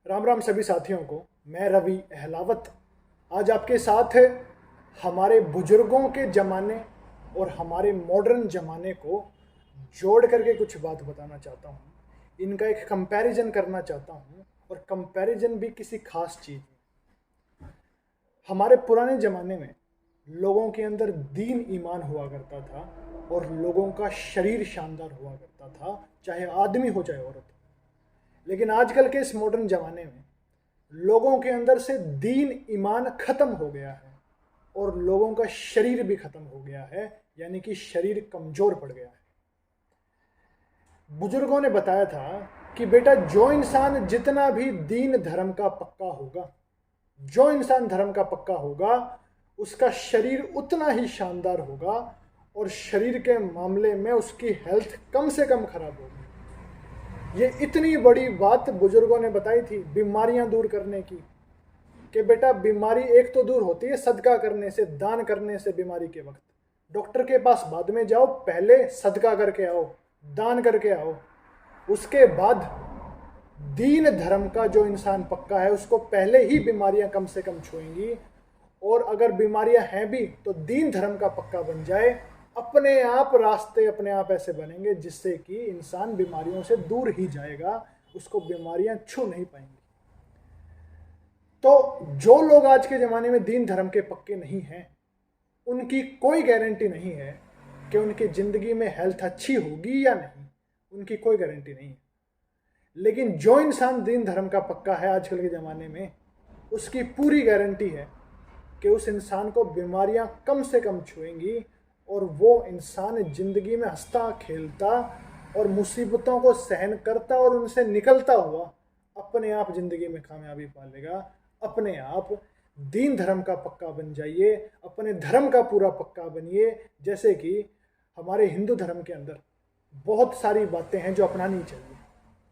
राम राम सभी साथियों को। मैं रवि अहलावत आज आपके साथ है हमारे बुजुर्गों के ज़माने और हमारे मॉडर्न ज़माने को जोड़ करके कुछ बात बताना चाहता हूँ। इनका एक कंपैरिजन करना चाहता हूँ और कंपैरिजन भी किसी खास चीज़ में। हमारे पुराने ज़माने में लोगों के अंदर दीन ईमान हुआ करता था और लोगों का शरीर शानदार हुआ करता था, चाहे आदमी हो चाहे औरत हो। लेकिन आजकल के इस मॉडर्न ज़माने में लोगों के अंदर से दीन ईमान खत्म हो गया है और लोगों का शरीर भी खत्म हो गया है, यानी कि शरीर कमजोर पड़ गया है। बुजुर्गों ने बताया था कि बेटा, जो इंसान जितना भी दीन धर्म का पक्का होगा, जो इंसान धर्म का पक्का होगा, उसका शरीर उतना ही शानदार होगा और शरीर के मामले में उसकी हेल्थ कम से कम खराब होगी। ये इतनी बड़ी बात बुजुर्गों ने बताई थी बीमारियां दूर करने की, कि बेटा बीमारी एक तो दूर होती है सदका करने से, दान करने से। बीमारी के वक्त डॉक्टर के पास बाद में जाओ, पहले सदका करके आओ, दान करके आओ। उसके बाद दीन धर्म का जो इंसान पक्का है उसको पहले ही बीमारियां कम से कम छुएंगी, और अगर बीमारियां हैं भी तो दीन धर्म का पक्का बन जाए, अपने आप रास्ते अपने आप ऐसे बनेंगे जिससे कि इंसान बीमारियों से दूर ही जाएगा, उसको बीमारियां छू नहीं पाएंगी। तो जो लोग आज के ज़माने में दीन धर्म के पक्के नहीं हैं, उनकी कोई गारंटी नहीं है कि उनकी ज़िंदगी में हेल्थ अच्छी होगी या नहीं, उनकी कोई गारंटी नहीं है। लेकिन जो इंसान दीन धर्म का पक्का है आजकल के ज़माने में, उसकी पूरी गारंटी है कि उस इंसान को बीमारियां कम से कम छुएंगी और वो इंसान ज़िंदगी में हंसता खेलता और मुसीबतों को सहन करता और उनसे निकलता हुआ अपने आप ज़िंदगी में कामयाबी पा लेगा। अपने आप दीन धर्म का पक्का बन जाइए, अपने धर्म का पूरा पक्का बनिए। जैसे कि हमारे हिंदू धर्म के अंदर बहुत सारी बातें हैं जो अपनानी चाहिए,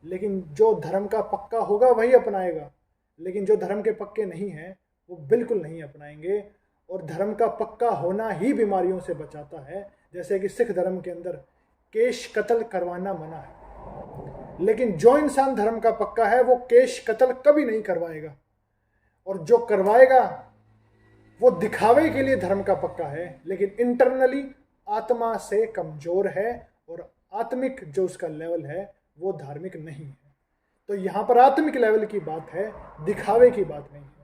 लेकिन जो धर्म का पक्का होगा वही अपनाएगा, लेकिन जो धर्म के पक्के नहीं हैं वो बिल्कुल नहीं अपनाएंगे। और धर्म का पक्का होना ही बीमारियों से बचाता है। जैसे कि सिख धर्म के अंदर केश कत्ल करवाना मना है, लेकिन जो इंसान धर्म का पक्का है वो केश कत्ल कभी नहीं करवाएगा, और जो करवाएगा वो दिखावे के लिए धर्म का पक्का है, लेकिन इंटरनली आत्मा से कमजोर है और आत्मिक जो उसका लेवल है वो धार्मिक नहीं है। तो यहाँ पर आत्मिक लेवल की बात है, दिखावे की बात नहीं है।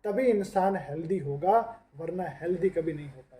तभी इंसान हेल्दी होगा, वरना हेल्दी कभी नहीं होता।